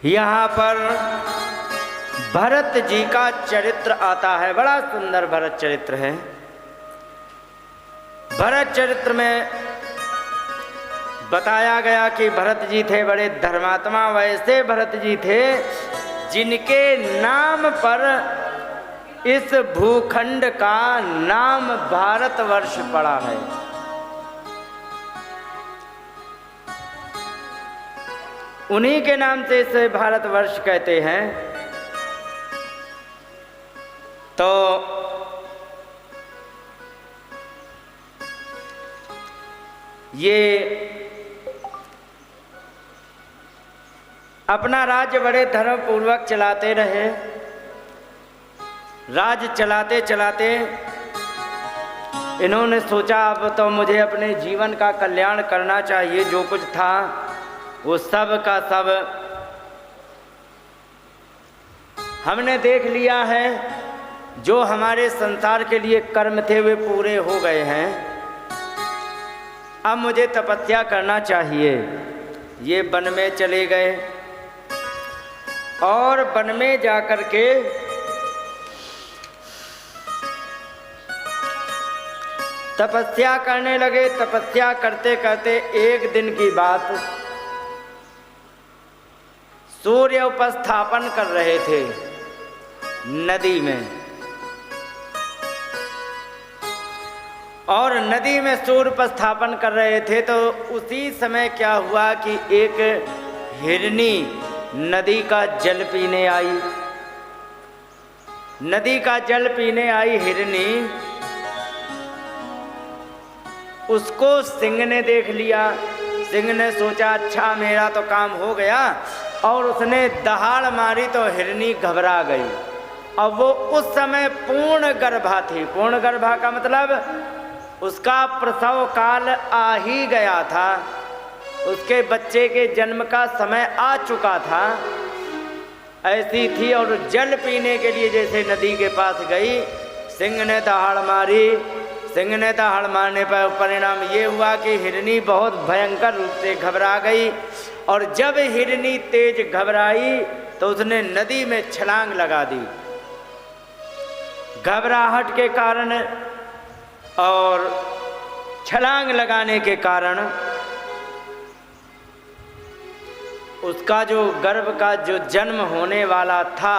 यहाँ पर भरत जी का चरित्र आता है। बड़ा सुंदर भरत चरित्र है। भरत चरित्र में बताया गया कि भरत जी थे बड़े धर्मात्मा। वैसे भरत जी थे जिनके नाम पर इस भूखंड का नाम भारतवर्ष पड़ा है। उन्हीं के नाम से इसे भारतवर्ष कहते हैं। तो ये अपना राज्य बड़े धर्म पूर्वक चलाते रहे। राज्य चलाते चलाते इन्होंने सोचा अब तो मुझे अपने जीवन का कल्याण करना चाहिए। जो कुछ था वो सब का सब हमने देख लिया है। जो हमारे संसार के लिए कर्म थे वे पूरे हो गए हैं। अब मुझे तपस्या करना चाहिए। ये वन में चले गए और वन में जाकर के तपस्या करने लगे। तपस्या करते करते एक दिन की बात, सूर्य उपस्थापन कर रहे थे नदी में, और नदी में सूर्य उपस्थापन कर रहे थे। तो उसी समय क्या हुआ कि एक हिरनी नदी का जल पीने आई। नदी का जल पीने आई हिरनी, उसको सिंह ने देख लिया। सिंह ने सोचा अच्छा मेरा तो काम हो गया, और उसने दहाड़ मारी तो हिरनी घबरा गई। अब वो उस समय पूर्ण गर्भा थी। पूर्ण गर्भा का मतलब उसका प्रसव काल आ ही गया था। उसके बच्चे के जन्म का समय आ चुका था। ऐसी थी और जल पीने के लिए जैसे नदी के पास गई, सिंह ने दहाड़ मारी। सिंह ने दहाड़ मारने पर परिणाम ये हुआ कि हिरनी बहुत भयंकर रूप से घबरा गई। और जब हिरनी तेज घबराई तो उसने नदी में छलांग लगा दी। घबराहट के कारण और छलांग लगाने के कारण उसका जो गर्भ का जो जन्म होने वाला था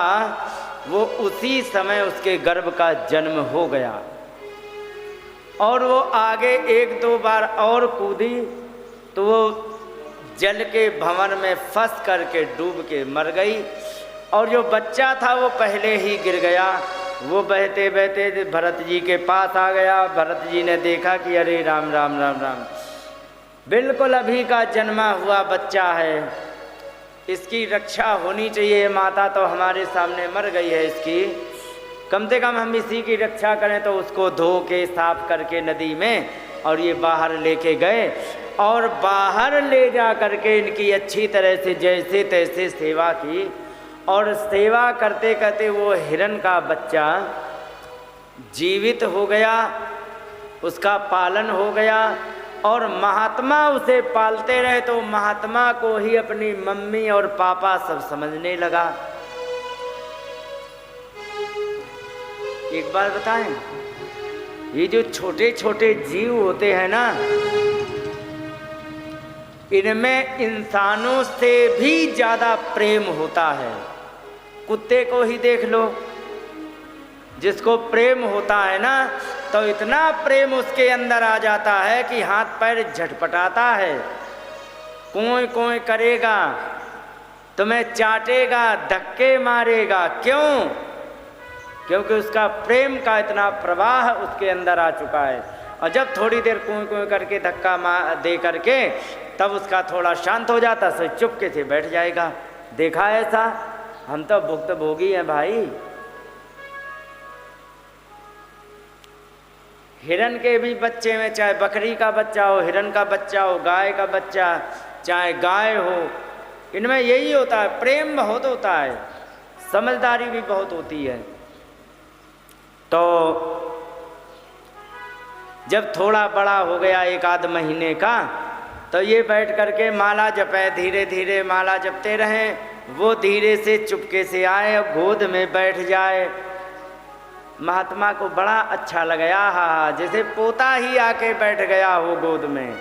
वो उसी समय उसके गर्भ का जन्म हो गया। और वो आगे एक दो बार और कूदी तो वो जल के भंवर में फंस करके डूब के मर गई। और जो बच्चा था वो पहले ही गिर गया। वो बहते बहते भरत जी के पास आ गया। भरत जी ने देखा कि अरे राम राम राम राम, बिल्कुल अभी का जन्मा हुआ बच्चा है, इसकी रक्षा होनी चाहिए। माता तो हमारे सामने मर गई है, इसकी कम से कम हम इसी की रक्षा करें। तो उसको धो के साफ करके नदी में और ये बाहर लेके गए। और बाहर ले जा करके इनकी अच्छी तरह से जैसे तैसे सेवा की। और सेवा करते करते वो हिरण का बच्चा जीवित हो गया, उसका पालन हो गया। और महात्मा उसे पालते रहे तो महात्मा को ही अपनी मम्मी और पापा सब समझने लगा। एक बार बताएं, ये जो छोटे छोटे जीव होते हैं ना, इनमें इंसानों से भी ज़्यादा प्रेम होता है। कुत्ते को ही देख लो, जिसको प्रेम होता है ना तो इतना प्रेम उसके अंदर आ जाता है कि हाथ पैर झटपटाता है, कोई कोई करेगा, तुम्हें चाटेगा, धक्के मारेगा। क्यों? क्योंकि उसका प्रेम का इतना प्रवाह उसके अंदर आ चुका है। और जब थोड़ी देर कोई कोई करके धक्का दे करके तब उसका थोड़ा शांत हो जाता, सो चुपके से बैठ जाएगा। देखा ऐसा? हम तो भुक्तभोगी हैं भाई। हिरण के भी बच्चे में, चाहे बकरी का बच्चा हो, हिरण का बच्चा हो, गाय का बच्चा, चाहे गाय हो, इनमें यही होता है, प्रेम बहुत होता है, समझदारी भी बहुत होती है। तो जब थोड़ा बड़ा हो गया, एक आध महीने का, तो ये बैठ करके माला जपे, धीरे धीरे माला जपते रहें। वो धीरे से चुपके से आए और गोद में बैठ जाए। महात्मा को बड़ा अच्छा लगा, हा जैसे पोता ही आके बैठ गया हो गोद में।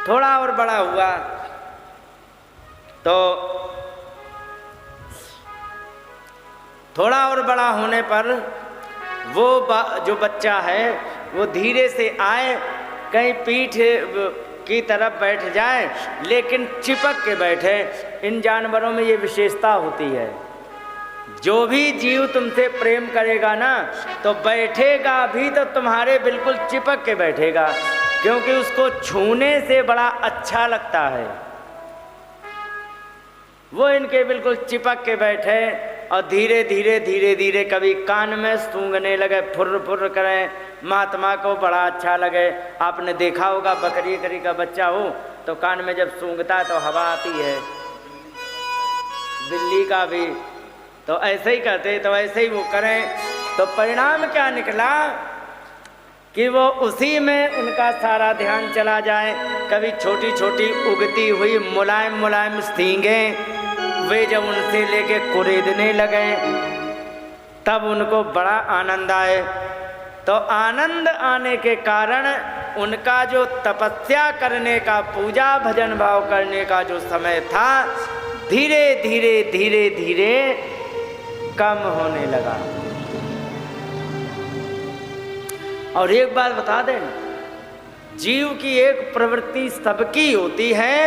थोड़ा और बड़ा हुआ तो थोड़ा और बड़ा होने पर वो जो बच्चा है वो धीरे से आए, कहीं पीठ की तरफ बैठ जाए, लेकिन चिपक के बैठे। इन जानवरों में ये विशेषता होती है, जो भी जीव तुमसे प्रेम करेगा ना तो बैठेगा भी तो तुम्हारे बिल्कुल चिपक के बैठेगा, क्योंकि उसको छूने से बड़ा अच्छा लगता है। वो इनके बिल्कुल चिपक के बैठे और धीरे धीरे धीरे धीरे कभी कान में सूंघने लगे, फुर्र फुर्र करें। महात्मा को बड़ा अच्छा लगे। आपने देखा होगा बकरी करी का बच्चा हो तो कान में जब सूंघता है तो हवा आती है, बिल्ली का भी तो ऐसे ही करते, तो ऐसे ही वो करें। तो परिणाम क्या निकला कि वो उसी में उनका सारा ध्यान चला जाए। कभी छोटी छोटी उगती हुई मुलायम मुलायम सींगें वे जब उनसे लेके कुरेदने लगे तब उनको बड़ा आनंद आए। तो आनंद आने के कारण उनका जो तपस्या करने का, पूजा भजन भाव करने का जो समय था धीरे धीरे धीरे धीरे कम होने लगा। और एक बात बता दें, जीव की एक प्रवृत्ति सबकी होती है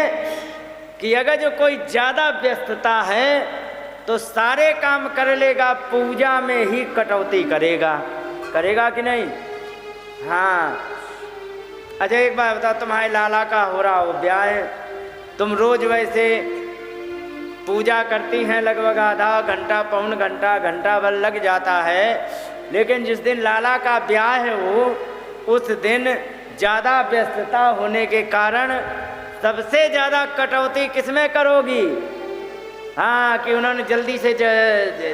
कि अगर जो कोई ज़्यादा व्यस्तता है तो सारे काम कर लेगा, पूजा में ही कटौती करेगा। करेगा कि नहीं? हाँ। अच्छा एक बात बताओ, तुम्हारे लाला का हो रहा हो ब्याह, तुम रोज वैसे पूजा करती हैं, लगभग आधा घंटा पौन घंटा घंटा भर लग जाता है, लेकिन जिस दिन लाला का ब्याह हो उस दिन ज़्यादा व्यस्तता होने के कारण सबसे ज़्यादा कटौती किसमें करोगी? हाँ, कि उन्होंने जल्दी से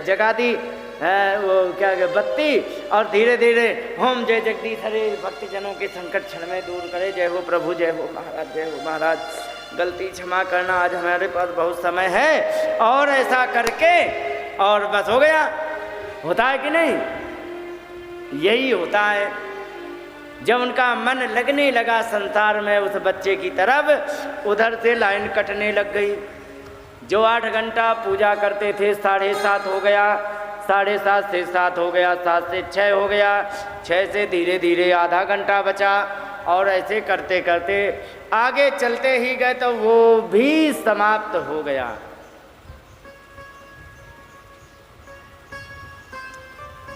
जगा दी वो क्या बत्ती और धीरे धीरे होम जय जगदीश हरे भक्तजनों के संकट क्षण में दूर करे। जय हो प्रभु, जय हो महाराज, जय हो महाराज, गलती क्षमा करना, आज हमारे पास बहुत समय है। और ऐसा करके और बस हो गया। होता है कि नहीं? यही होता है। जब उनका मन लगने लगा संसार में उस बच्चे की तरफ, उधर से लाइन कटने लग गई। जो 8 घंटा पूजा करते थे 7:30 हो गया, 7:30 से 7 हो गया, 7 से 6 हो गया, 6 से धीरे धीरे आधा घंटा बचा। और ऐसे करते करते आगे चलते ही गए तो वो भी समाप्त हो गया।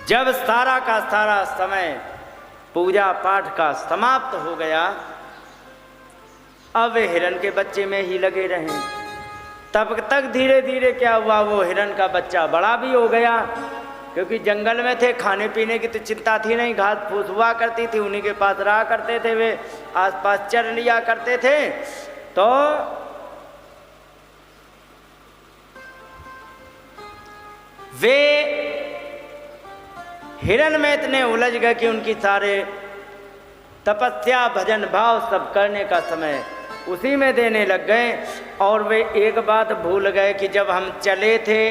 जब सारा का सारा समय पूजा पाठ का समाप्त हो गया, अब वे हिरण के बच्चे में ही लगे रहे। तब तक धीरे धीरे क्या हुआ, वो हिरण का बच्चा बड़ा भी हो गया, क्योंकि जंगल में थे, खाने पीने की तो चिंता थी नहीं, घास फूस हुआ करती थी, उन्हीं के पास रहा करते थे, वे आसपास चर लिया करते थे। तो वे हिरण में इतने उलझ गए कि उनकी सारे तपस्या भजन भाव सब करने का समय उसी में देने लग गए। और वे एक बात भूल गए कि जब हम चले थे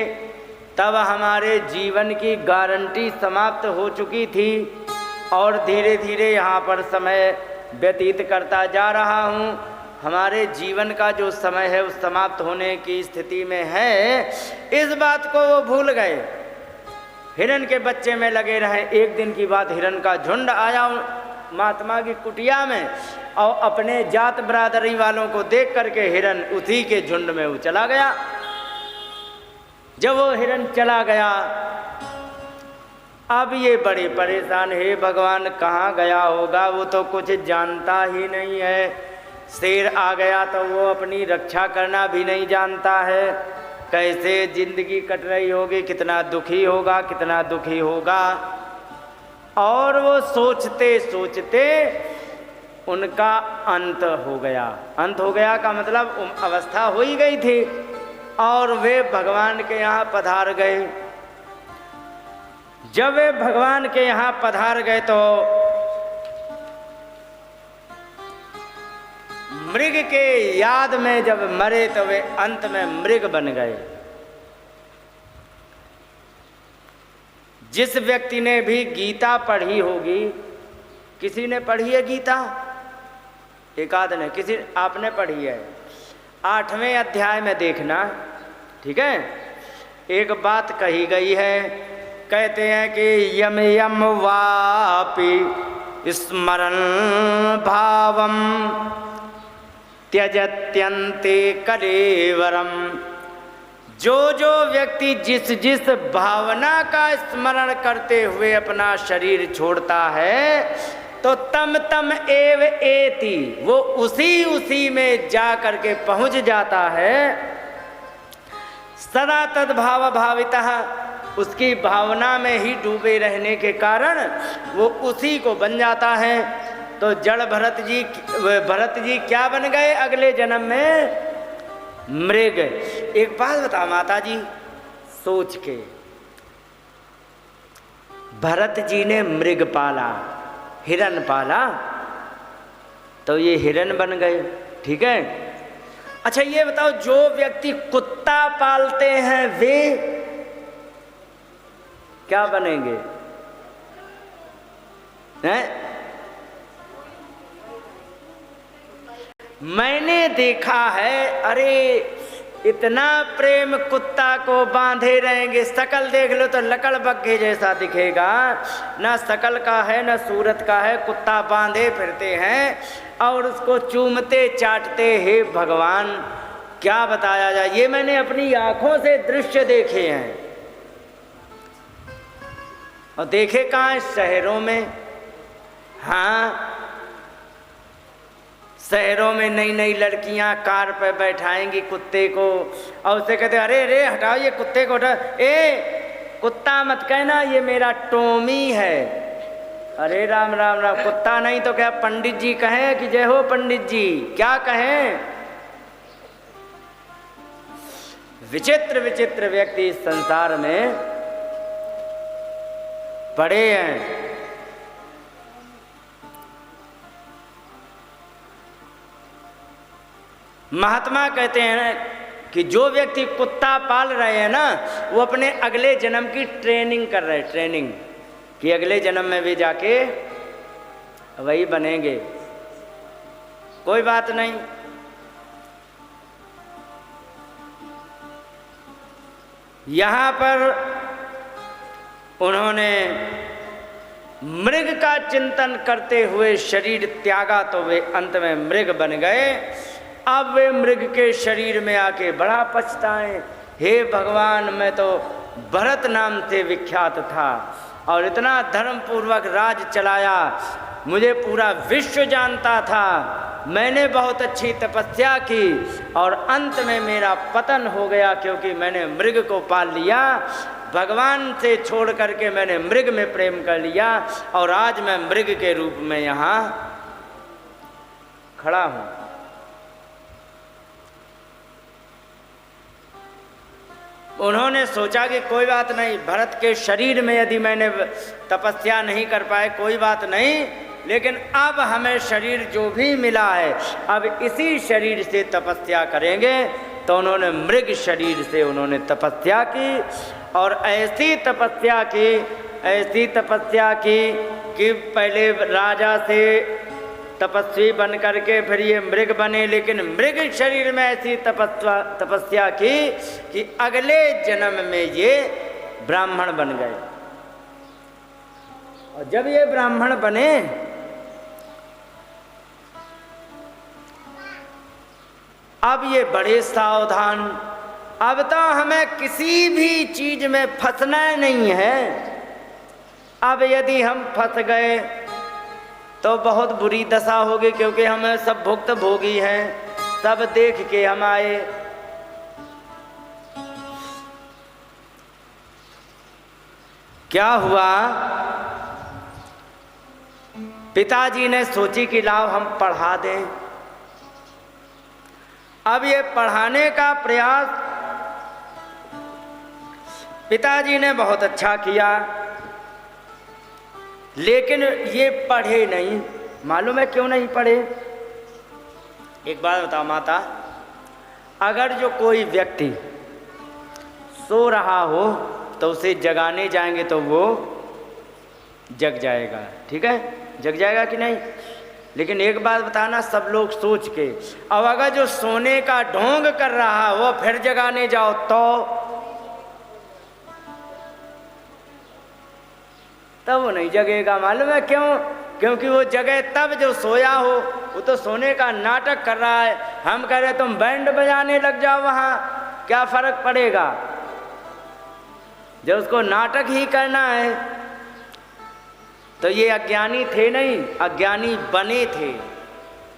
तब हमारे जीवन की गारंटी समाप्त हो चुकी थी और धीरे धीरे यहाँ पर समय व्यतीत करता जा रहा हूँ। हमारे जीवन का जो समय है उस समाप्त होने की स्थिति में है, इस बात को वो भूल गए। हिरण के बच्चे में लगे रहे। एक दिन की बात, हिरण का झुंड आया महात्मा की कुटिया में और अपने जात बरादरी वालों को देख करके हिरण उसी के झुंड में वो चला गया। जब वो हिरण चला गया, अब ये बड़े परेशान, हे भगवान कहाँ गया होगा, वो तो कुछ जानता ही नहीं है। शेर आ गया तो वो अपनी रक्षा करना भी नहीं जानता है, कैसे जिंदगी कट रही होगी, कितना दुखी होगा, कितना दुखी होगा। और वो सोचते सोचते उनका अंत हो गया। अंत हो गया का मतलब अवस्था हो ही गई थी और वे भगवान के यहाँ पधार गए। जब वे भगवान के यहाँ पधार गए तो मृग के याद में जब मरे तो वे अंत में मृग बन गए। जिस व्यक्ति ने भी गीता पढ़ी होगी, किसी ने पढ़ी है गीता? एक आध ने, किसी आपने पढ़ी है? 8वें अध्याय में देखना, ठीक है। एक बात कही गई है, कहते हैं कि यम यम वापि स्मरण भावम त्यजत्यन्ते कलेवरम। जो जो व्यक्ति जिस जिस भावना का स्मरण करते हुए अपना शरीर छोड़ता है तो तम तम एव एति, वो उसी में जा करके पहुंच जाता है। सदा तद्भाव भावितः, उसकी भावना में ही डूबे रहने के कारण वो उसी को बन जाता है। तो जड़ भरत जी क्या बन गए अगले जन्म में? मृग। एक बात बता माता जी, सोच के, भरत जी ने मृग पाला, हिरण पाला, तो ये हिरण बन गए, ठीक है। अच्छा ये बताओ, जो व्यक्ति कुत्ता पालते हैं वे क्या बनेंगे? हैं? मैंने देखा है, अरे इतना प्रेम कुत्ता को बांधे रहेंगे, शकल देख लो तो लकड़ बग्घे जैसा दिखेगा, ना शकल का है ना सूरत का है, कुत्ता बांधे फिरते हैं और उसको चूमते चाटते। हे भगवान, क्या बताया जाए, ये मैंने अपनी आंखों से दृश्य देखे हैं। और देखे कहाँ? शहरों में। हाँ, शहरों में नई नई लड़कियां कार पर बैठाएंगी कुत्ते को और उसे कहते अरे अरे हटाओ ये कुत्ते को, ए कुत्ता मत कहना, ये मेरा टोमी है। अरे राम राम राम, कुत्ता नहीं तो क्या पंडित जी कहें कि जय हो पंडित जी, क्या कहें? विचित्र विचित्र व्यक्ति इस संसार में पड़े हैं। महात्मा कहते हैं कि जो व्यक्ति कुत्ता पाल रहे हैं ना, वो अपने अगले जन्म की ट्रेनिंग कर रहे हैं, ट्रेनिंग कि अगले जन्म में वे जाके वही बनेंगे। कोई बात नहीं, यहाँ पर उन्होंने मृग का चिंतन करते हुए शरीर त्यागा तो वे अंत में मृग बन गए। अब वे मृग के शरीर में आके बड़ा पछताएं, हे भगवान, मैं तो भरत नाम से विख्यात था और इतना धर्म पूर्वक राज चलाया, मुझे पूरा विश्व जानता था, मैंने बहुत अच्छी तपस्या की और अंत में मेरा पतन हो गया क्योंकि मैंने मृग को पाल लिया। भगवान से छोड़ करके मैंने मृग में प्रेम कर लिया और आज मैं मृग के रूप में यहाँ खड़ा हूँ। उन्होंने सोचा कि कोई बात नहीं, भरत के शरीर में यदि मैंने तपस्या नहीं कर पाए कोई बात नहीं, लेकिन अब हमें शरीर जो भी मिला है अब इसी शरीर से तपस्या करेंगे। तो उन्होंने मृग शरीर से उन्होंने तपस्या की और ऐसी तपस्या की कि पहले राजा से तपस्वी बन करके फिर ये मृग बने, लेकिन मृग शरीर में ऐसी तपस्या की कि अगले जन्म में ये ब्राह्मण बन गए। और जब ये ब्राह्मण बने अब ये बड़े सावधान, अब तो हमें किसी भी चीज में फंसना नहीं है। अब यदि हम फंस गए तो बहुत बुरी दशा होगी, क्योंकि हमें सब भुक्त भोगी हैं, सब देख के हम आए। क्या हुआ, पिताजी ने सोची कि लाओ हम पढ़ा दें। अब ये पढ़ाने का प्रयास पिताजी ने बहुत अच्छा किया, लेकिन ये पढ़े नहीं। मालूम है क्यों नहीं पढ़े? एक बात बताओ माता, अगर जो कोई व्यक्ति सो रहा हो तो उसे जगाने जाएंगे तो वो जग जाएगा, ठीक है, जग जाएगा कि नहीं। लेकिन एक बात बताना सब लोग सोच के, अब अगर जो सोने का ढोंग कर रहा हो फिर जगाने जाओ तो तब वो नहीं जगेगा। मालूम है क्यों? क्योंकि वो जगह तब जो सोया हो, वो तो सोने का नाटक कर रहा है। हम कह रहे तुम बैंड बजाने लग जाओ, वहाँ क्या फर्क पड़ेगा? जब उसको नाटक ही करना है तो ये अज्ञानी थे नहीं, अज्ञानी बने थे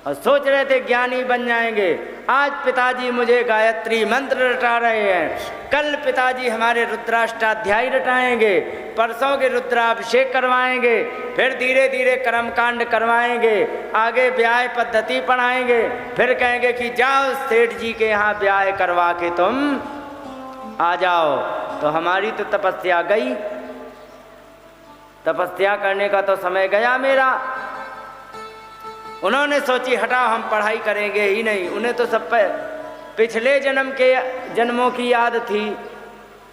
और सोच रहे थे ज्ञानी बन जाएंगे। आज पिताजी मुझे गायत्री मंत्र रटा रहे हैं, कल पिताजी हमारे रुद्राष्टाध्यायी रटाएंगे, परसों के रुद्राभिषेक करवाएंगे, फिर धीरे धीरे कर्मकांड करवाएंगे, आगे ब्याह पद्धति पढ़ाएंगे, फिर कहेंगे कि जाओ सेठ जी के यहाँ ब्याह करवा के तुम आ जाओ। तो हमारी तो तपस्या गई, तपस्या करने का तो समय गया मेरा। उन्होंने सोची हटाओ हम पढ़ाई करेंगे ही नहीं, उन्हें तो सब पिछले जन्मों की याद थी।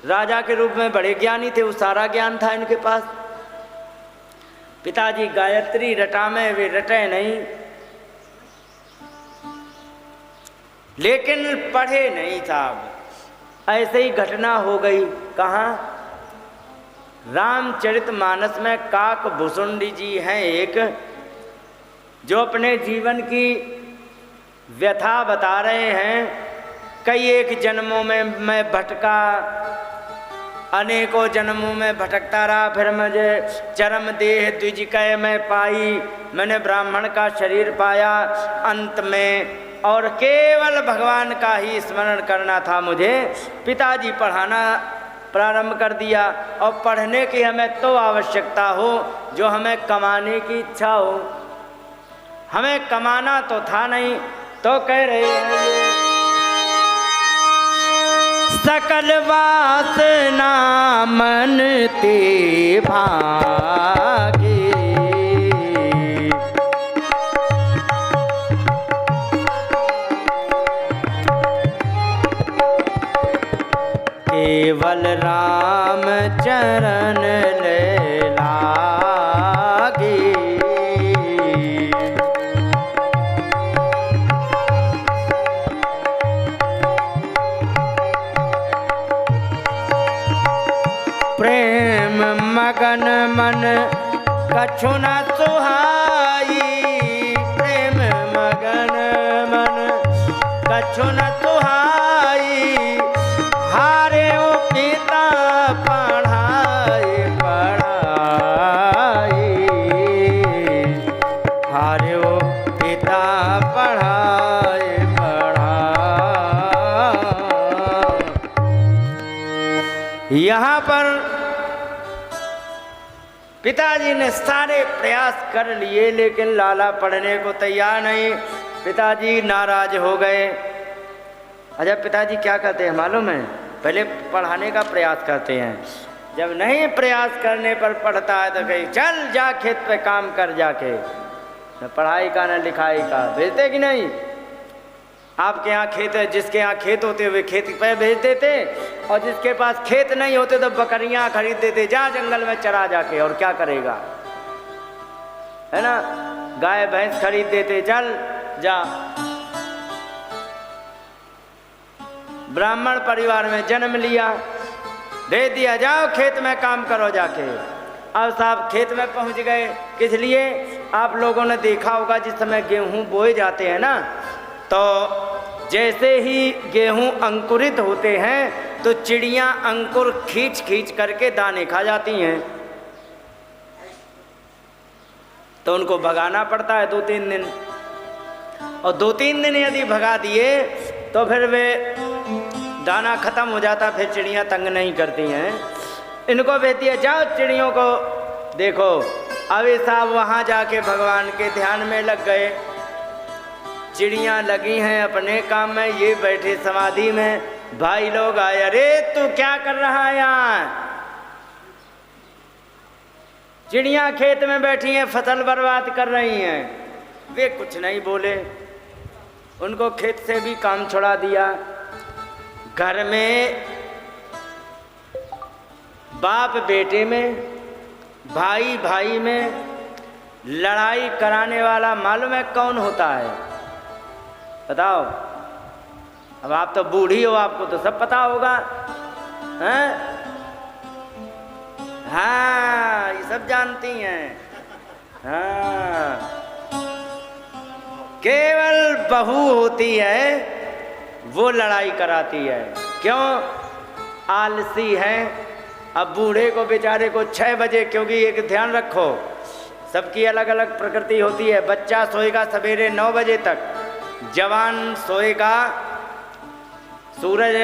राजा के रूप में बड़े ज्ञानी थे, वो सारा ज्ञान था इनके पास। पिताजी गायत्री रटा में वे रटे नहीं, लेकिन पढ़े नहीं साहब। ऐसे ही घटना हो गई। कहाँ? रामचरितमानस में काक भुसुंडी जी हैं एक, जो अपने जीवन की व्यथा बता रहे हैं। कई एक जन्मों में मैं भटका, अनेकों जन्मों में भटकता रहा, फिर मुझे चरम देह द्विजकय में पाई, मैंने ब्राह्मण का शरीर पाया अंत में, और केवल भगवान का ही स्मरण करना था मुझे। पिताजी पढ़ाना प्रारंभ कर दिया, और पढ़ने की हमें तो आवश्यकता हो जो हमें कमाने की इच्छा हो। हमें कमाना तो था नहीं, तो कह रहे हैं सकल वासना मन ते भागे, केवल राम चरण ले लागे। प्रेम मगन मन कछु न सुहाई, प्रेम मगन मन कछु न सुहाई, हारे ओ पिता पढ़ाई पढ़ाई, हारे ओ पिता पढ़ाई पढ़ाई। यहाँ पर पिताजी ने सारे प्रयास कर लिए, लेकिन लाला पढ़ने को तैयार नहीं। पिताजी नाराज हो गए। अच्छा, पिताजी क्या करते हैं मालूम है? पहले पढ़ाने का प्रयास करते हैं, जब नहीं प्रयास करने पर पढ़ता है तो कहीं चल जा खेत पे काम कर जाके, न पढ़ाई का न लिखाई का। भेजते कि नहीं? आपके यहाँ खेत है, जिसके यहाँ खेत होते हुए खेत पे भेज देते, और जिसके पास खेत नहीं होते तो बकरियां खरीद देते, जा जंगल में चरा जाके। और क्या करेगा, है ना? गाय भैंस खरीद देते, चल जा। ब्राह्मण परिवार में जन्म लिया, भेज दिया, जाओ खेत में काम करो जाके। अब साहब खेत में पहुंच गए, किस लिए? आप लोगों ने देखा होगा जिस समय गेहूं बोए जाते हैं ना, तो जैसे ही गेहूं अंकुरित होते हैं तो चिड़ियां अंकुर खींच खींच करके दाने खा जाती हैं, तो उनको भगाना पड़ता है 2-3 दिन। और 2-3 दिन यदि भगा दिए तो फिर वे दाना खत्म हो जाता, फिर चिड़ियां तंग नहीं करती हैं। इनको भेज दिया, जाओ चिड़ियों को देखो। अभी साहब वहाँ जाके भगवान के ध्यान में लग गए। चिड़ियाँ लगी हैं अपने काम में, ये बैठे समाधि में। भाई लोग आए, अरे तू क्या कर रहा है यहाँ? चिड़ियाँ खेत में बैठी हैं, फसल बर्बाद कर रही हैं। वे कुछ नहीं बोले। उनको खेत से भी काम छुड़ा दिया। घर में बाप बेटे में, भाई भाई में लड़ाई कराने वाला मालूम है कौन होता है? बताओ। अब आप तो बूढ़ी हो, आपको तो सब पता होगा, हैं? हाँ, ये सब जानती हैं। हाँ, केवल बहू होती है वो लड़ाई कराती है। क्यों? आलसी है। अब बूढ़े को बेचारे को 6 बजे, क्योंकि एक ध्यान रखो, सबकी अलग अलग प्रकृति होती है। बच्चा सोएगा सवेरे 9 बजे तक, जवान सोएगा सूरज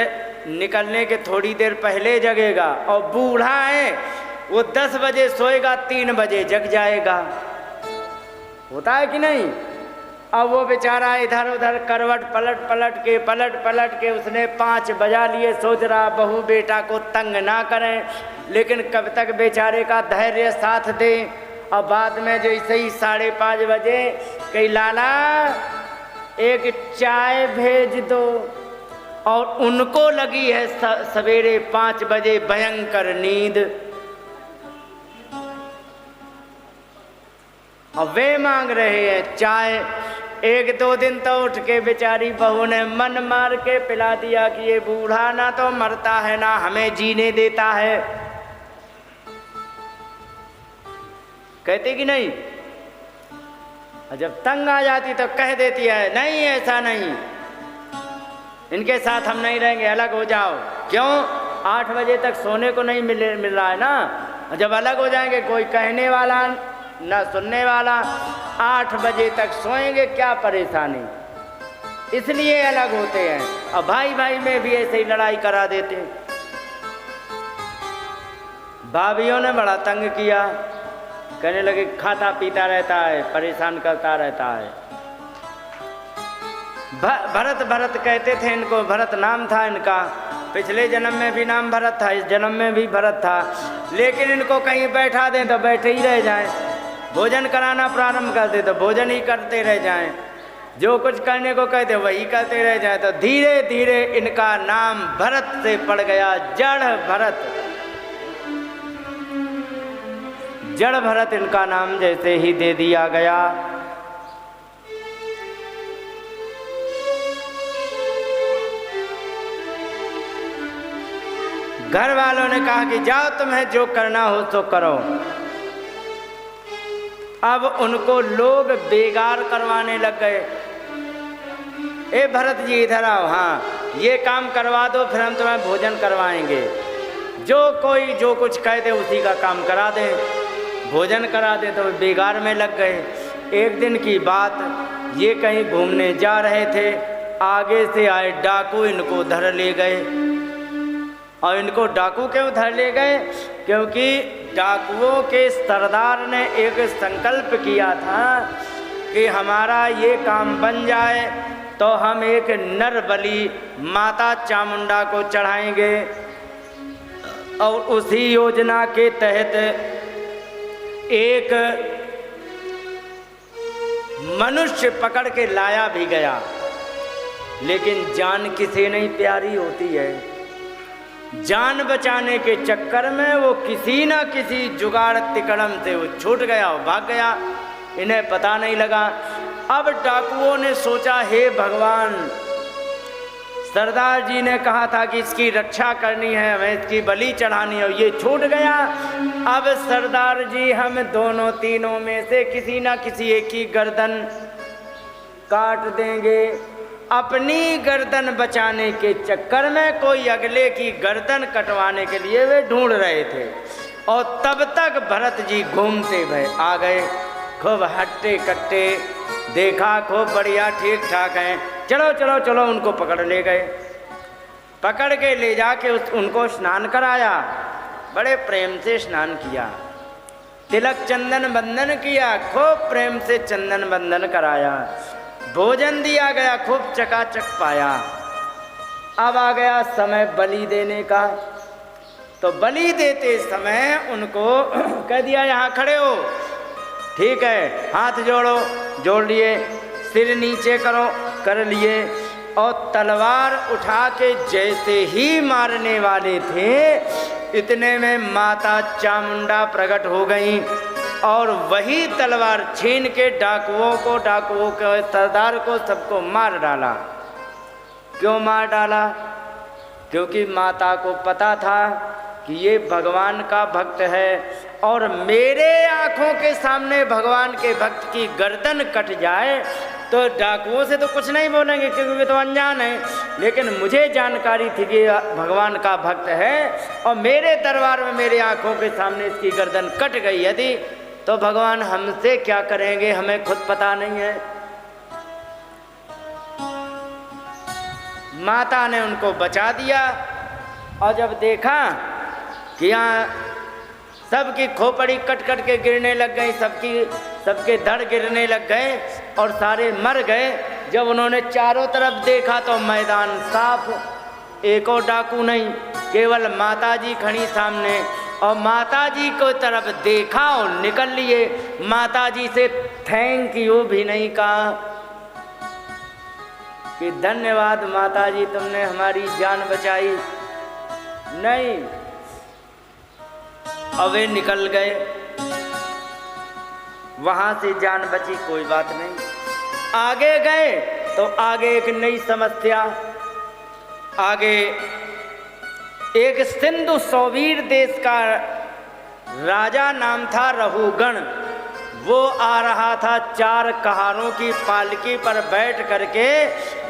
निकलने के थोड़ी देर पहले जगेगा, और बूढ़ा है वो 10 बजे सोएगा, 3 बजे जग जाएगा। होता है कि नहीं? अब वो बेचारा इधर उधर करवट पलट पलट के उसने 5 बजा लिए, सोच रहा बहू बेटा को तंग ना करें, लेकिन कब तक बेचारे का धैर्य साथ दे। और बाद में जैसे ही 5:30 बजे कही लाला एक चाय भेज दो, और उनको लगी है सवेरे 5 बजे भयंकर नींद, और वे मांग रहे हैं चाय। 1-2 दिन तो उठ के बेचारी बहू ने मन मार के पिला दिया कि ये बूढ़ा ना तो मरता है ना हमें जीने देता है। कहते कि नहीं? जब तंग आ जाती तो कह देती है नहीं ऐसा नहीं, इनके साथ हम नहीं रहेंगे, अलग हो जाओ। क्यों? 8 बजे तक सोने को नहीं मिल रहा है ना। जब अलग हो जाएंगे कोई कहने वाला ना सुनने वाला, 8 बजे तक सोएंगे, क्या परेशानी, इसलिए अलग होते हैं। और भाई भाई में भी ऐसे ही लड़ाई करा देते हैं। भाभीयों ने बड़ा तंग किया, कहने लगे खाता पीता रहता है, परेशान करता रहता है। भरत भरत कहते थे इनको, भरत नाम था इनका, पिछले जन्म में भी नाम भरत था, इस जन्म में भी भरत था, लेकिन इनको कहीं बैठा दें तो बैठे ही रह जाएं, भोजन कराना प्रारंभ कर दे तो भोजन ही करते रह जाएं, जो कुछ करने को कहते वही करते रह जाएं। तो धीरे धीरे इनका नाम भरत से पड़ गया जड़ भरत। जड़ भरत इनका नाम जैसे ही दे दिया गया, घर वालों ने कहा कि जाओ तुम्हें जो करना हो तो करो। अब उनको लोग बेगार करवाने लग गए। ए भरत जी इधर आओ, हाँ ये काम करवा दो, फिर हम तुम्हें भोजन करवाएंगे। जो कोई जो कुछ कह दे उसी का काम करा दे, भोजन करा दे। तो बेगार में लग गए। एक दिन की बात, ये कहीं घूमने जा रहे थे, आगे से आए डाकू इनको धर ले गए। और इनको डाकू क्यों धर ले गए? क्योंकि डाकुओं के सरदार ने एक संकल्प किया था कि हमारा ये काम बन जाए तो हम एक नर बलि माता चामुंडा को चढ़ाएंगे। और उसी योजना के तहत एक मनुष्य पकड़ के लाया भी गया, लेकिन जान किसे नहीं प्यारी होती है। जान बचाने के चक्कर में वो किसी न किसी जुगाड़ तिकड़म से वो छूट गया और भाग गया, इन्हें पता नहीं लगा। अब डाकुओं ने सोचा, हे भगवान, सरदार जी ने कहा था कि इसकी रक्षा करनी है, हमें इसकी बलि चढ़ानी है, और ये छूट गया। अब सरदार जी हम दोनों तीनों में से किसी न किसी एक की गर्दन काट देंगे। अपनी गर्दन बचाने के चक्कर में कोई अगले की गर्दन कटवाने के लिए वे ढूंढ रहे थे। और तब तक भरत जी घूमते भय आ गए, खूब हट्टे कट्टे, देखा खूब बढ़िया ठीक ठाक हैं, चलो चलो चलो, उनको पकड़ ले गए। पकड़ के ले जाके उनको स्नान कराया, बड़े प्रेम से स्नान किया, तिलक चंदन बंदन किया, खूब प्रेम से चंदन बंदन कराया, भोजन दिया गया, खूब चकाचक पाया। अब आ गया समय बलि देने का। तो बलि देते समय उनको कह दिया यहाँ खड़े हो, ठीक है, हाथ जोड़ो, जोड़ लिए, सिर नीचे करो, कर लिए और तलवार उठा के जैसे ही मारने वाले थे इतने में माता चामुंडा प्रकट हो गई और वही तलवार छीन के डाकुओं के सरदार को सबको मार डाला। क्यों मार डाला? क्योंकि माता को पता था कि ये भगवान का भक्त है और मेरे आँखों के सामने भगवान के भक्त की गर्दन कट जाए तो डाकुओं से तो कुछ नहीं बोलेंगे क्योंकि वे तो अनजान हैं, लेकिन मुझे जानकारी थी कि भगवान का भक्त है और मेरे दरबार में मेरे आँखों के सामने इसकी गर्दन कट गई यदि तो भगवान हमसे क्या करेंगे हमें खुद पता नहीं है। माता ने उनको बचा दिया और जब देखा कि यहाँ सबकी खोपड़ी कट कट के गिरने लग गई, सबके धड़ गिरने लग गए और सारे मर गए। जब उन्होंने चारों तरफ देखा तो मैदान साफ, एक और डाकू नहीं, केवल माताजी खड़ी सामने और माताजी को तरफ देखा और निकल लिए। माताजी से थैंक यू भी नहीं कहा कि धन्यवाद माताजी तुमने हमारी जान बचाई, नहीं। और वे निकल गए, वहां से जान बची, कोई बात नहीं। आगे गए तो आगे एक नई समस्या, आगे एक सिंधु सौवीर देश का राजा नाम था रहुगण। वो आ रहा था 4 कहारों की पालकी पर बैठ करके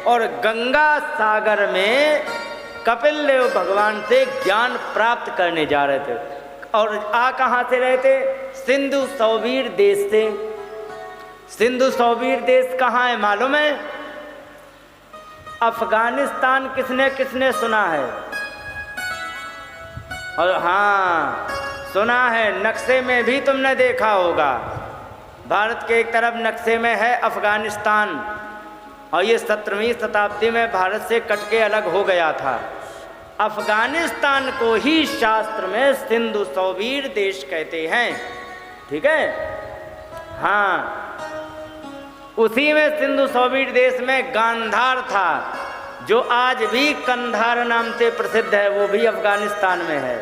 और गंगा सागर में कपिल देव भगवान से ज्ञान प्राप्त करने जा रहे थे। और आ कहाँ से रहे थे? सिंधु सौवीर देश से। सिंधु सौवीर देश कहाँ है मालूम है? अफगानिस्तान। किसने किसने सुना है? और हाँ सुना है, नक्शे में भी तुमने देखा होगा। भारत के एक तरफ नक्शे में है अफगानिस्तान और ये 17वीं शताब्दी में भारत से कट के अलग हो गया था। अफगानिस्तान को ही शास्त्र में सिंधु सौवीर देश कहते हैं, ठीक है। हाँ, उसी में सिंधु सौवीर देश में गांधार था, जो आज भी कंधार नाम से प्रसिद्ध है, वो भी अफगानिस्तान में है।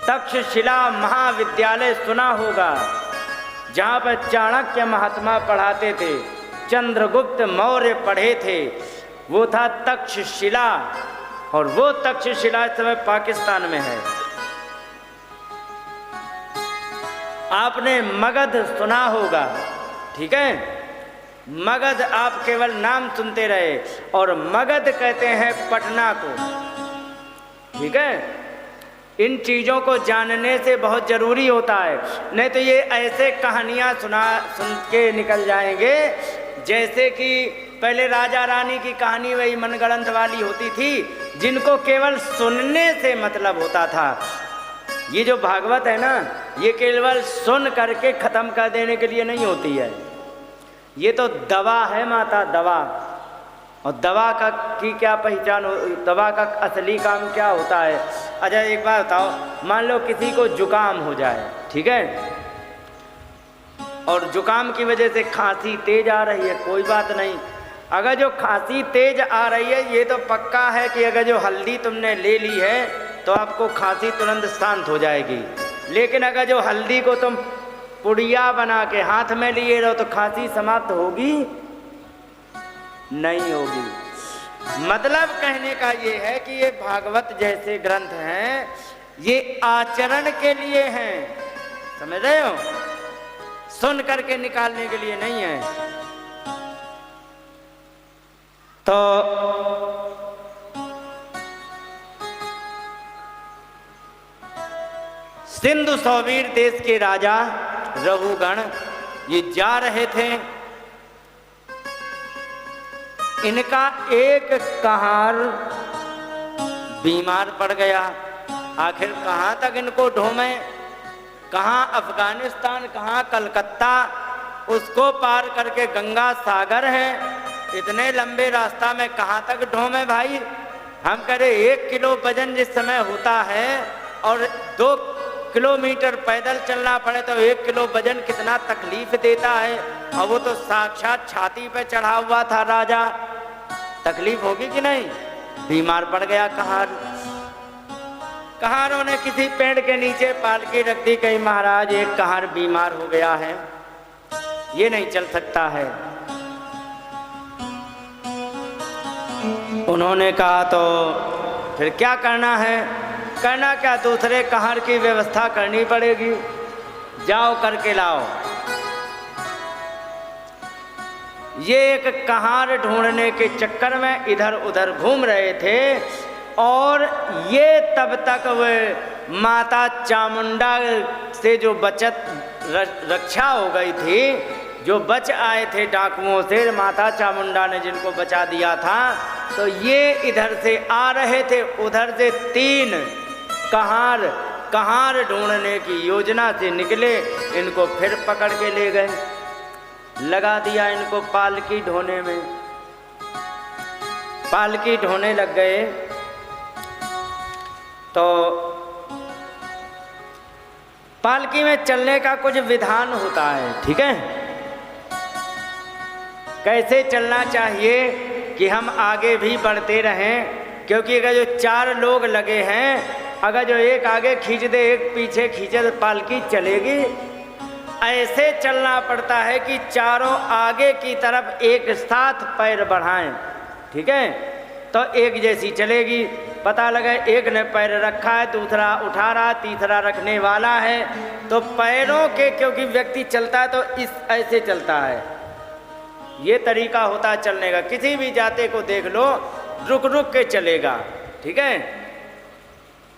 तक्षशिला महाविद्यालय सुना होगा, जहाँ पर चाणक्य महात्मा पढ़ाते थे, चंद्रगुप्त मौर्य पढ़े थे, वो था तक्षशिला। और वो तक्षशिला इस समय पाकिस्तान में है। आपने मगध सुना होगा, ठीक है। मगध आप केवल नाम सुनते रहे, और मगध कहते हैं पटना को, ठीक है। इन चीज़ों को जानने से बहुत ज़रूरी होता है, नहीं तो ये ऐसे कहानियाँ सुन के निकल जाएंगे जैसे कि पहले राजा रानी की कहानी वही मनगढ़ंत वाली होती थी, जिनको केवल सुनने से मतलब होता था। ये जो भागवत है ना, ये केवल सुन करके ख़त्म कर देने के लिए नहीं होती है, ये तो दवा है माता, दवा। और दवा का की क्या पहचान हो, दवा का असली काम क्या होता है? अच्छा एक बात बताओ, मान लो किसी को जुकाम हो जाए, ठीक है, और जुकाम की वजह से खांसी तेज आ रही है, कोई बात नहीं। अगर जो खांसी तेज आ रही है, ये तो पक्का है कि अगर जो हल्दी तुमने ले ली है तो आपको खांसी तुरंत शांत हो जाएगी। लेकिन अगर जो हल्दी को तुम पुड़िया बना के हाथ में लिए रहो तो खांसी समाप्त होगी? नहीं होगी। मतलब कहने का ये है कि ये भागवत जैसे ग्रंथ हैं, ये आचरण के लिए हैं, समझ रहे हो, सुन करके निकालने के लिए नहीं है। तो सिंधु सौवीर देश के राजा रहुगण ये जा रहे थे। इनका एक कहार बीमार पड़ गया। आखिर कहाँ तक इनको ढूंढें, कहाँ अफगानिस्तान, कहाँ कलकत्ता, उसको पार करके गंगा सागर है। इतने लंबे रास्ता में कहाँ तक ढूंढें भाई? हम कह रहे 1 किलो वजन जिस समय होता है और 2 किलोमीटर पैदल चलना पड़े तो 1 किलो वजन कितना तकलीफ देता है। और वो तो साक्षात छाती पे चढ़ा हुआ था राजा, तकलीफ होगी कि नहीं। बीमार पड़ गया कहार। कहारों ने किसी पेड़ के नीचे पालकी रख दी, कहीं महाराज एक कहार बीमार हो गया है, ये नहीं चल सकता है। उन्होंने कहा तो फिर क्या करना है, करना क्या, दूसरे कहार की व्यवस्था करनी पड़ेगी, जाओ करके लाओ। ये एक कहार ढूंढने के चक्कर में इधर उधर घूम रहे थे और ये तब तक वे माता चामुंडा से जो बचत रक्षा हो गई थी, जो बच आए थे डाकुओं से, माता चामुंडा ने जिनको बचा दिया था, तो ये इधर से आ रहे थे, उधर से 3 कहार ढूंढने की योजना से निकले, इनको फिर पकड़ के ले गए, लगा दिया इनको पालकी ढोने में। पालकी ढोने लग गए तो पालकी में चलने का कुछ विधान होता है, ठीक है। कैसे चलना चाहिए कि हम आगे भी बढ़ते रहें, क्योंकि अगर जो 4 लोग लगे हैं, अगर जो एक आगे खींच दे एक पीछे खींचे तो पालकी चलेगी। ऐसे चलना पड़ता है कि चारों आगे की तरफ एक साथ पैर बढ़ाएं, ठीक है, तो एक जैसी चलेगी। पता लगा एक ने पैर रखा है, दूसरा उठा रहा, तीसरा रखने वाला है, तो पैरों के, क्योंकि व्यक्ति चलता है तो इस ऐसे चलता है, ये तरीका होता है चलने का। किसी भी जाते को देख लो, रुक रुक के चलेगा, ठीक है।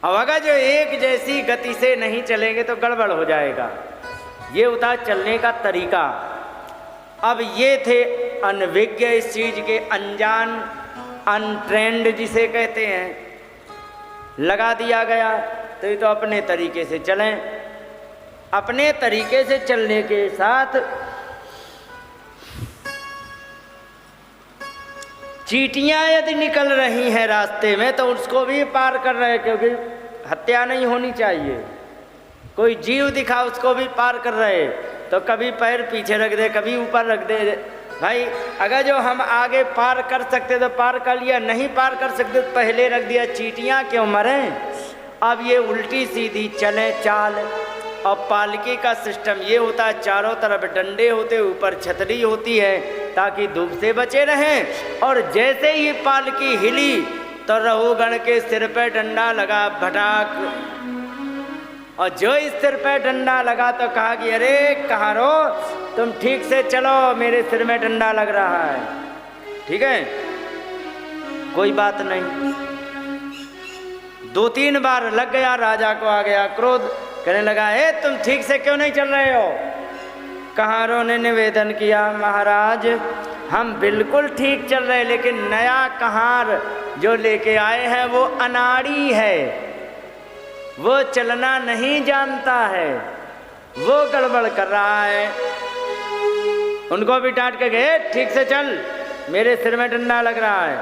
अब अगर जो एक जैसी गति से नहीं चलेंगे तो गड़बड़ हो जाएगा। ये होता है चलने का तरीका। अब ये थे अनभिज्ञ, इस चीज के अनजान, अनट्रेंड जिसे कहते हैं, लगा दिया गया। तो ये तो अपने तरीके से चलें। अपने तरीके से चलने के साथ चींटियां यदि निकल रही हैं रास्ते में तो उसको भी पार कर रहे हैं, क्योंकि हत्या नहीं होनी चाहिए। कोई जीव दिखा उसको भी पार कर रहे, तो कभी पैर पीछे रख दे, कभी ऊपर रख दे। भाई अगर जो हम आगे पार कर सकते तो पार कर लिया, नहीं पार कर सकते तो पहले रख दिया। चींटियां क्यों मरें। अब ये उल्टी सीधी चले चाल। और पालकी का सिस्टम ये होता है, चारों तरफ डंडे होते, ऊपर छतरी होती है ताकि धूप से बचे रहें। और जैसे ही पालकी हिली तो रहुगण के सिर पे डंडा लगा, भटाक। और जो इस सिर पे डंडा लगा तो कहा कि अरे कहारो, तुम ठीक से चलो, मेरे सिर में डंडा लग रहा है, ठीक है, कोई बात नहीं। 2-3 बार लग गया, राजा को आ गया क्रोध, कहने लगा तुम ठीक से क्यों नहीं चल रहे हो। कहारों ने निवेदन किया, महाराज हम बिल्कुल ठीक चल रहे, लेकिन नया कहार जो लेके आए हैं वो अनाड़ी है, वो चलना नहीं जानता है, वो गड़बड़ कर रहा है। उनको भी डांट के गए, ठीक से चल, मेरे सिर में डंडा लग रहा है।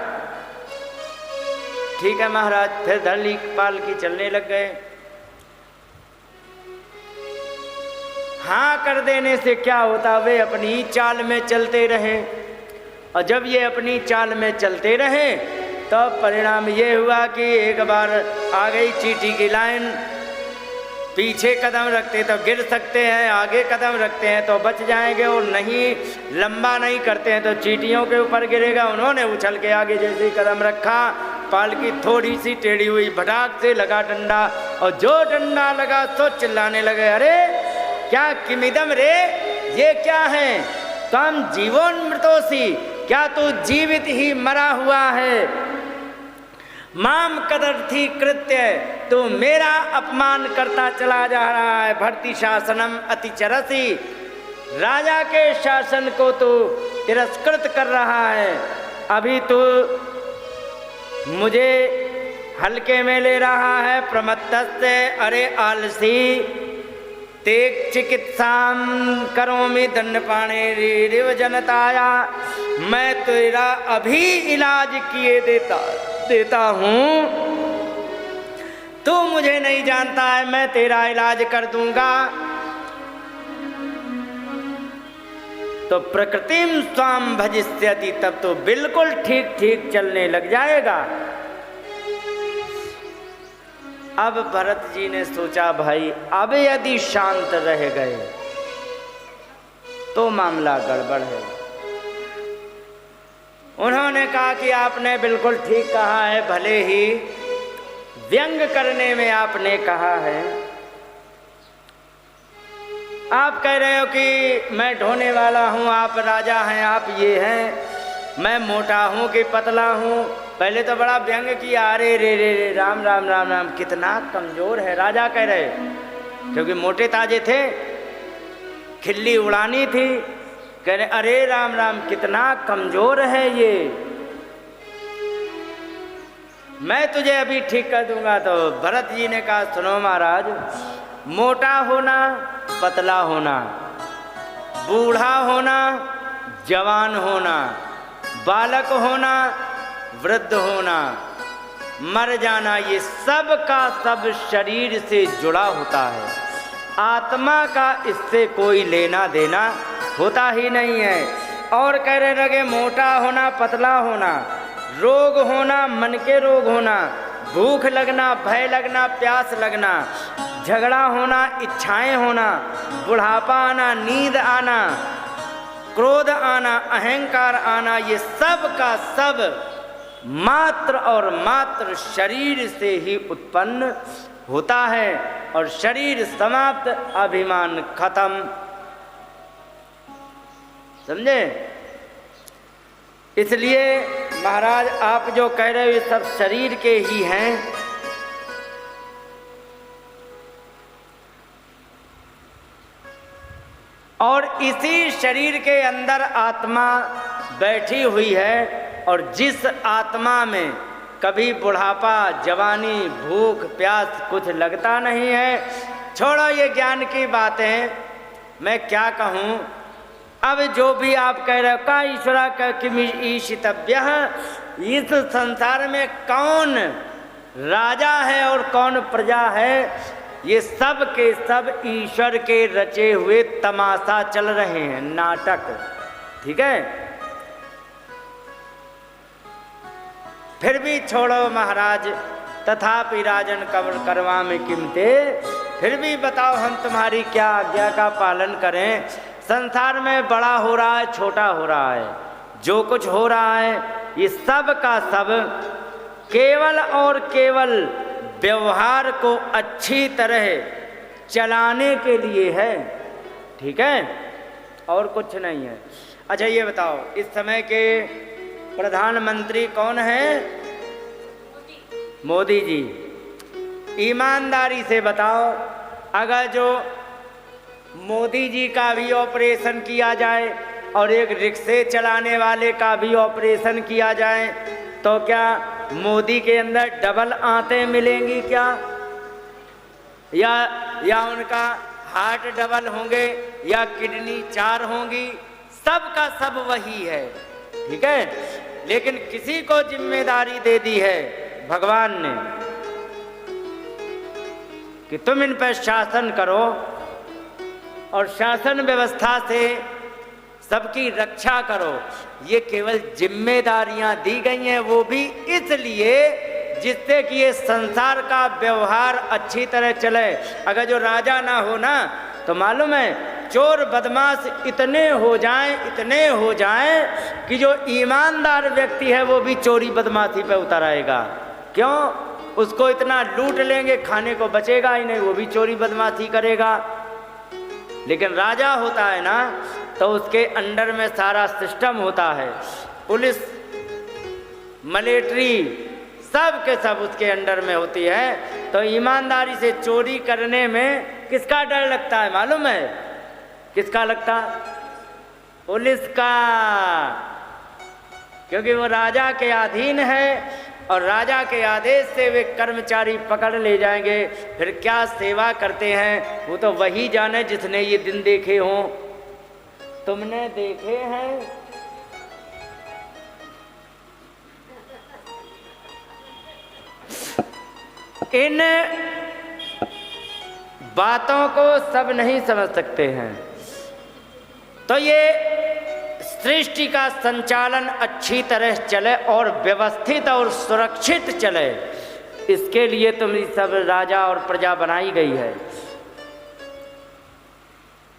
ठीक है महाराज, फिर धरली पालकी चलने लग गए। हाँ कर देने से क्या होता, वे अपनी चाल में चलते रहे। और जब ये अपनी चाल में चलते रहे तो परिणाम ये हुआ कि एक बार आ गई चींटी की लाइन। पीछे कदम रखते तो गिर सकते हैं, आगे कदम रखते हैं तो बच जाएंगे, और नहीं लंबा नहीं करते हैं तो चींटियों के ऊपर गिरेगा। उन्होंने उछल के आगे जैसे ही कदम रखा, पालकी थोड़ी सी टेढ़ी हुई, भटाक से लगा डंडा, और जो डंडा लगा तो चिल्लाने लगे, अरे क्या किमिदम रे, ये क्या है, तुम जीवोन्मृतोसी, क्या तू जीवित ही मरा हुआ है। माम कदर्थी कृत्य, तू मेरा अपमान करता चला जा रहा है। भर्ती शासनम अतिचरसी, राजा के शासन को तू तिरस्कृत कर रहा है। अभी तू मुझे हल्के में ले रहा है। प्रमत्तस्य, अरे आलसी, तेग चिकित्साम करोमि दंडपाणे रिव जनताया, मैं तेरा अभी इलाज किए देता हूँ। तू मुझे नहीं जानता है, मैं तेरा इलाज कर दूंगा। तो प्रकृतिम स्वाम भजिष्यति, तब तो बिल्कुल ठीक ठीक चलने लग जाएगा। अब भरत जी ने सोचा भाई अब यदि शांत रह गए तो मामला गड़बड़ है। उन्होंने कहा कि आपने बिल्कुल ठीक कहा है, भले ही व्यंग करने में आपने कहा है। आप कह रहे हो कि मैं ढोने वाला हूँ, आप राजा हैं, आप ये हैं, मैं मोटा हूँ कि पतला हूँ। पहले तो बड़ा व्यंग किया, अरे रे रे रे राम राम राम राम, कितना कमजोर है राजा कह रहे, क्योंकि मोटे ताजे थे, खिल्ली उड़ानी थी। कह रहे अरे राम राम कितना कमजोर है ये, मैं तुझे अभी ठीक कर दूंगा। तो भरत जी ने कहा सुनो महाराज, मोटा होना, पतला होना, बूढ़ा होना, जवान होना, बालक होना, वृद्ध होना, मर जाना, ये सब का सब शरीर से जुड़ा होता है। आत्मा का इससे कोई लेना देना होता ही नहीं है। और कह रहे लगे मोटा होना, पतला होना, रोग होना, मन के रोग होना, भूख लगना, भय लगना, प्यास लगना, झगड़ा होना, इच्छाएं होना, बुढ़ापा आना, नींद आना, क्रोध आना, अहंकार आना, ये सब का सब मात्र और मात्र शरीर से ही उत्पन्न होता है। और शरीर समाप्त, अभिमान खत्म। समझे? इसलिए महाराज आप जो कह रहे हो ये सब शरीर के ही हैं। और इसी शरीर के अंदर आत्मा बैठी हुई है। और जिस आत्मा में कभी बुढ़ापा, जवानी, भूख, प्यास कुछ लगता नहीं है। छोड़ो ये ज्ञान की बातें, मैं क्या कहूँ। अब जो भी आप कह रहे हो का ईश्वरा का किमि ईशितव्य, इस संसार में कौन राजा है और कौन प्रजा है, ये सब के सब ईश्वर के रचे हुए तमाशा चल रहे हैं, नाटक। ठीक है, फिर भी छोड़ो महाराज, तथापि राजन कवर करवा में किमते, फिर भी बताओ हम तुम्हारी क्या आज्ञा का पालन करें। संसार में बड़ा हो रहा है, छोटा हो रहा है, जो कुछ हो रहा है ये सब का सब केवल और केवल व्यवहार को अच्छी तरह चलाने के लिए है। ठीक है, और कुछ नहीं है। अच्छा ये बताओ इस समय के प्रधानमंत्री कौन है? मोदी जी। ईमानदारी से बताओ, अगर जो मोदी जी का भी ऑपरेशन किया जाए और एक रिक्शे चलाने वाले का भी ऑपरेशन किया जाए तो क्या मोदी के अंदर डबल आंतें मिलेंगी क्या? या उनका हार्ट डबल होंगे या किडनी 4 होंगी? सब का सब वही है। ठीक है, लेकिन किसी को जिम्मेदारी दे दी है भगवान ने कि तुम इन पर शासन करो और शासन व्यवस्था से सबकी रक्षा करो। ये केवल जिम्मेदारियां दी गई हैं, वो भी इसलिए जिससे कि ये संसार का व्यवहार अच्छी तरह चले। अगर जो राजा ना हो ना तो मालूम है चोर बदमाश इतने हो जाएं कि जो ईमानदार व्यक्ति है वो भी चोरी बदमाशी पे उतर आएगा। क्यों? उसको इतना लूट लेंगे, खाने को बचेगा ही नहीं, वो भी चोरी बदमाशी करेगा। लेकिन राजा होता है ना तो उसके अंडर में सारा सिस्टम होता है, पुलिस, मिलिट्री, सब के सब उसके अंडर में होती है। तो ईमानदारी से चोरी करने में किसका डर लगता है मालूम है? किसका लगता? पुलिस का, क्योंकि वो राजा के अधीन है और राजा के आदेश से वे कर्मचारी पकड़ ले जाएंगे। फिर क्या सेवा करते हैं वो तो वही जाने जिसने ये दिन देखे हों। तुमने देखे हैं? इन बातों को सब नहीं समझ सकते हैं। तो ये सृष्टि का संचालन अच्छी तरह चले और व्यवस्थित और सुरक्षित चले, इसके लिए तुम सब राजा और प्रजा बनाई गई है।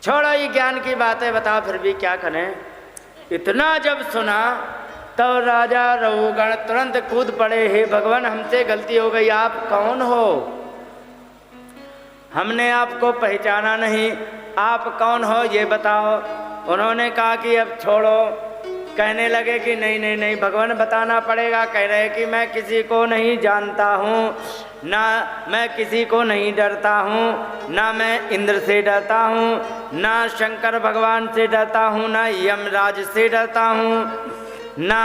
छोड़ो ये ज्ञान की बातें, बताओ फिर भी क्या करें। इतना जब सुना तो राजा रघुगण तुरंत कूद पड़े, हे भगवान हमसे गलती हो गई, आप कौन हो? हमने आपको पहचाना नहीं, आप कौन हो ये बताओ। उन्होंने कहा कि अब छोड़ो। कहने लगे कि नहीं नहीं नहीं भगवान बताना पड़ेगा। कह रहे कि मैं किसी को नहीं जानता हूँ, ना मैं किसी को नहीं डरता हूँ, ना मैं इंद्र से डरता हूँ, ना शंकर भगवान से डरता हूँ, ना यमराज से डरता हूँ, ना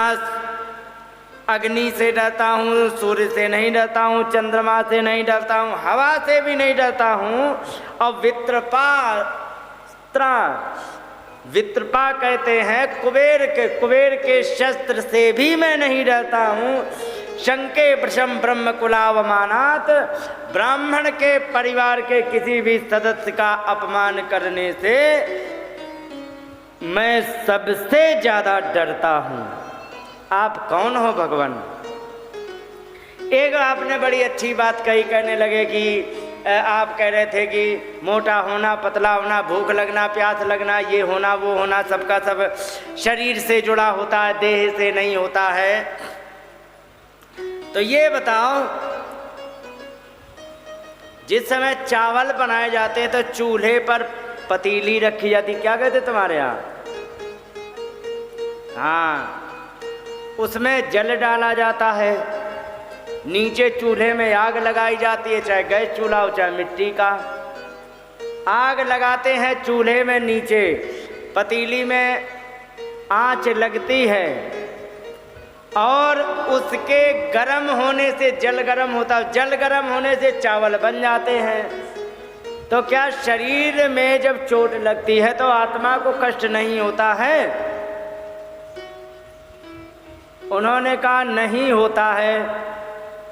अग्नि से डरता हूँ, सूर्य से नहीं डरता हूँ, चंद्रमा से नहीं डरता हूँ, हवा से भी नहीं डरता हूँ, और वित्रपा कहते हैं कुबेर के शस्त्र से भी मैं नहीं डरता हूँ। शंके वृषम ब्रह्म कुलावमानात, ब्राह्मण के परिवार के किसी भी सदस्य का अपमान करने से मैं सबसे ज्यादा डरता हूँ। आप कौन हो भगवान? एक आपने बड़ी अच्छी बात कही, कहने लगे कि आप कह रहे थे कि मोटा होना, पतला होना, भूख लगना, प्यास लगना, ये होना वो होना, सबका सब शरीर से जुड़ा होता है, देह से नहीं होता है। तो ये बताओ, जिस समय चावल बनाए जाते हैं तो चूल्हे पर पतीली रखी जाती, क्या कहते तुम्हारे यहाँ? हाँ, उसमें जल डाला जाता है, नीचे चूल्हे में आग लगाई जाती है, चाहे गैस चूल्हा हो चाहे मिट्टी का। आग लगाते हैं चूल्हे में, नीचे पतीली में आंच लगती है और उसके गर्म होने से जल गर्म होता है, जल गर्म होने से चावल बन जाते हैं। तो क्या शरीर में जब चोट लगती है तो आत्मा को कष्ट नहीं होता है? उन्होंने कहा नहीं होता है।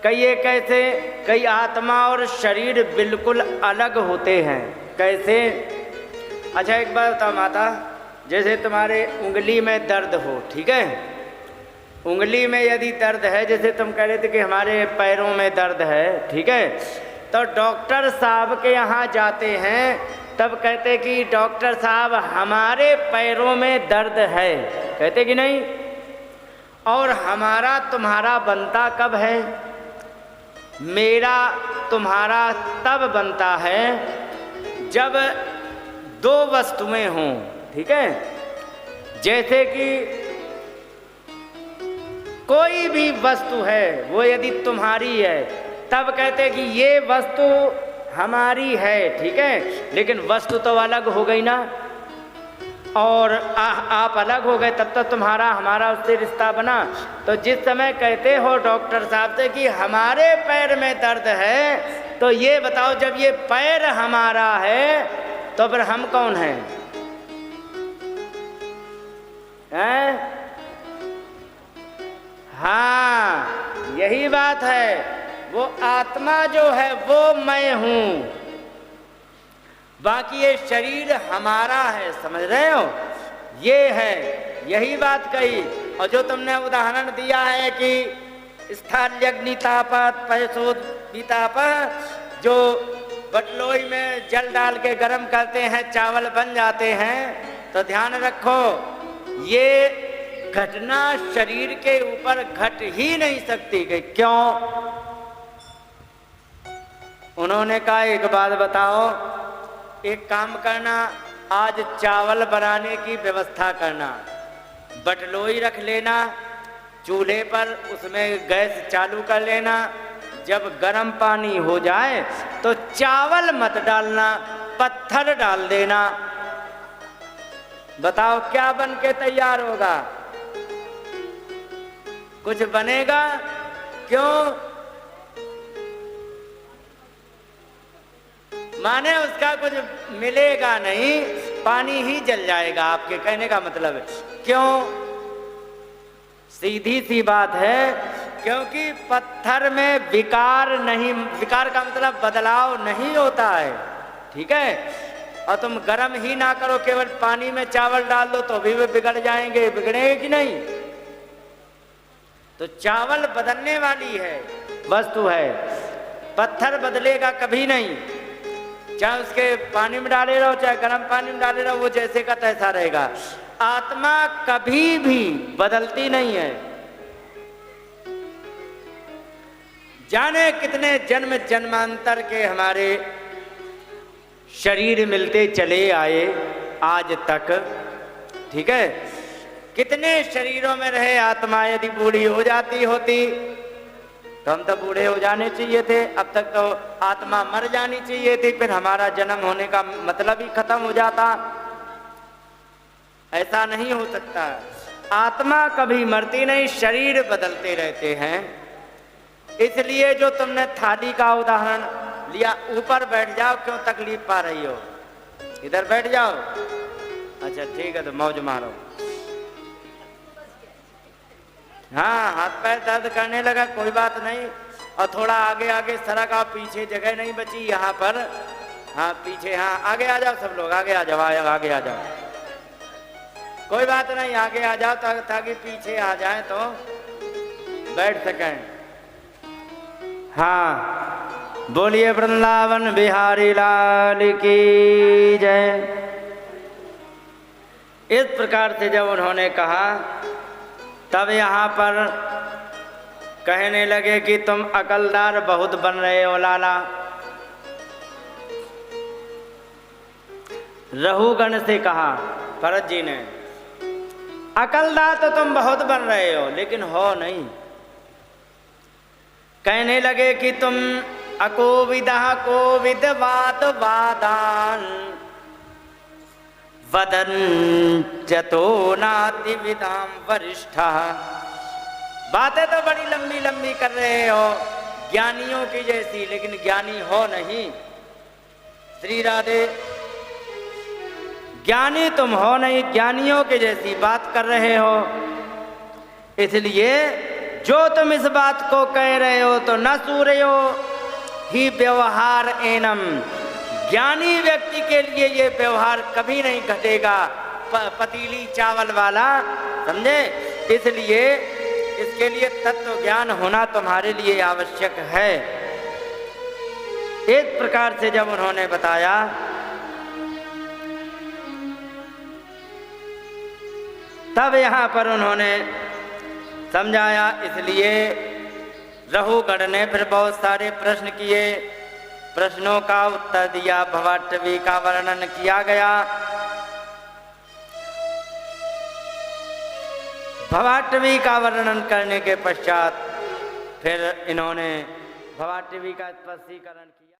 कहिए कैसे? कई आत्मा और शरीर बिल्कुल अलग होते हैं। कैसे? अच्छा एक बार बताओ माता, जैसे तुम्हारे उंगली में दर्द हो, ठीक है, उंगली में यदि दर्द है, जैसे तुम कह रहे थे कि हमारे पैरों में दर्द है, ठीक है, तो डॉक्टर साहब के यहाँ जाते हैं, तब कहते कि डॉक्टर साहब हमारे पैरों में दर्द है, कहते कि नहीं? और हमारा तुम्हारा बनता कब है? मेरा तुम्हारा तब बनता है जब दो वस्तुएं हों, ठीक है। जैसे कि कोई भी वस्तु है वो यदि तुम्हारी है तब कहते कि ये वस्तु हमारी है, ठीक है, लेकिन वस्तु तो अलग हो गई ना, और आप अलग हो गए, तब तो तुम्हारा हमारा उससे रिश्ता बना। तो जिस समय कहते हो डॉक्टर साहब से कि हमारे पैर में दर्द है, तो ये बताओ जब ये पैर हमारा है तो फिर हम कौन हैं? हैं? हाँ, यही बात है। वो आत्मा जो है वो मैं हूँ, बाकी ये शरीर हमारा है, समझ रहे हो? ये है, यही बात कही। और जो तुमने उदाहरण दिया है कि स्थाल्यग्नितापत पयसोदिताप, जो बटलोई में जल डाल के गर्म करते हैं चावल बन जाते हैं, तो ध्यान रखो ये घटना शरीर के ऊपर घट ही नहीं सकती। क्यों? उन्होंने कहा एक बात बताओ, एक काम करना, आज चावल बनाने की व्यवस्था करना, बटलोई रख लेना चूल्हे पर, उसमें गैस चालू कर लेना, जब गर्म पानी हो जाए तो चावल मत डालना, पत्थर डाल देना। बताओ क्या बन के तैयार होगा? कुछ बनेगा? क्यों? माने उसका कुछ मिलेगा नहीं, पानी ही जल जाएगा। आपके कहने का मतलब है क्यों? सीधी सी बात है क्योंकि पत्थर में विकार नहीं, विकार का मतलब बदलाव नहीं होता है, ठीक है। और तुम गर्म ही ना करो, केवल पानी में चावल डाल दो तो भी वे बिगड़ जाएंगे, बिगड़ेंगे कि नहीं। तो चावल बदलने वाली है वस्तु है, पत्थर बदलेगा कभी नहीं, चाहे उसके पानी में डाले रहो चाहे गर्म पानी में डाले रहो, वो जैसे का तैसा रहेगा। आत्मा कभी भी बदलती नहीं है। जाने कितने जन्म जन्मांतर के हमारे शरीर मिलते चले आए आज तक, ठीक है। कितने शरीरों में रहे आत्मा, यदि बूढ़ी हो जाती होती तो हम तो बूढ़े हो जाने चाहिए थे, अब तक तो आत्मा मर जानी चाहिए थी, फिर हमारा जन्म होने का मतलब ही खत्म हो जाता। ऐसा नहीं हो सकता। आत्मा कभी मरती नहीं, शरीर बदलते रहते हैं। इसलिए जो तुमने थाली का उदाहरण लिया, ऊपर बैठ जाओ, क्यों तकलीफ पा रही हो, इधर बैठ जाओ। अच्छा ठीक है, तो मौज मारो। हाँ, हाथ पैर दर्द करने लगा, कोई बात नहीं, और थोड़ा आगे आगे सरक आओ, पीछे जगह नहीं बची यहाँ पर। हाँ पीछे, हाँ आगे आ जाओ, सब लोग आगे आ जाओ, आगे आ जाओ, कोई बात नहीं, आगे आ जाओ ताकि पीछे आ जाए तो बैठ सकें। हाँ, बोलिए वृंदावन बिहारी लाल की जय। इस प्रकार से जब उन्होंने कहा, तब यहाँ पर कहने लगे कि तुम अकलदार बहुत बन रहे हो लाला। रहुगण से कहा भरत जी ने, अकलदार तो तुम बहुत बन रहे हो लेकिन हो नहीं। कहने लगे कि तुम अकोविदः कोविद वाद वादान वदन चतो नाति विदाम वरिष्ठः। बातें तो बड़ी लंबी लंबी कर रहे हो ज्ञानियों की जैसी, लेकिन ज्ञानी हो नहीं। श्री राधे, ज्ञानी तुम हो नहीं, ज्ञानियों के जैसी बात कर रहे हो। इसलिए जो तुम इस बात को कह रहे हो तो न सूर्यो ही व्यवहार एनम, ज्ञानी व्यक्ति के लिए ये व्यवहार कभी नहीं घटेगा, पतीली चावल वाला, समझे। इसलिए इसके लिए तत्व ज्ञान होना तुम्हारे लिए आवश्यक है। एक प्रकार से जब उन्होंने बताया, तब यहाँ पर उन्होंने समझाया। इसलिए रहुगण ने फिर बहुत सारे प्रश्न किए, प्रश्नों का उत्तर दिया, भवाटवी का वर्णन किया गया। भवाटवी का वर्णन करने के पश्चात फिर इन्होंने भवाटवी का स्पष्टीकरण किया।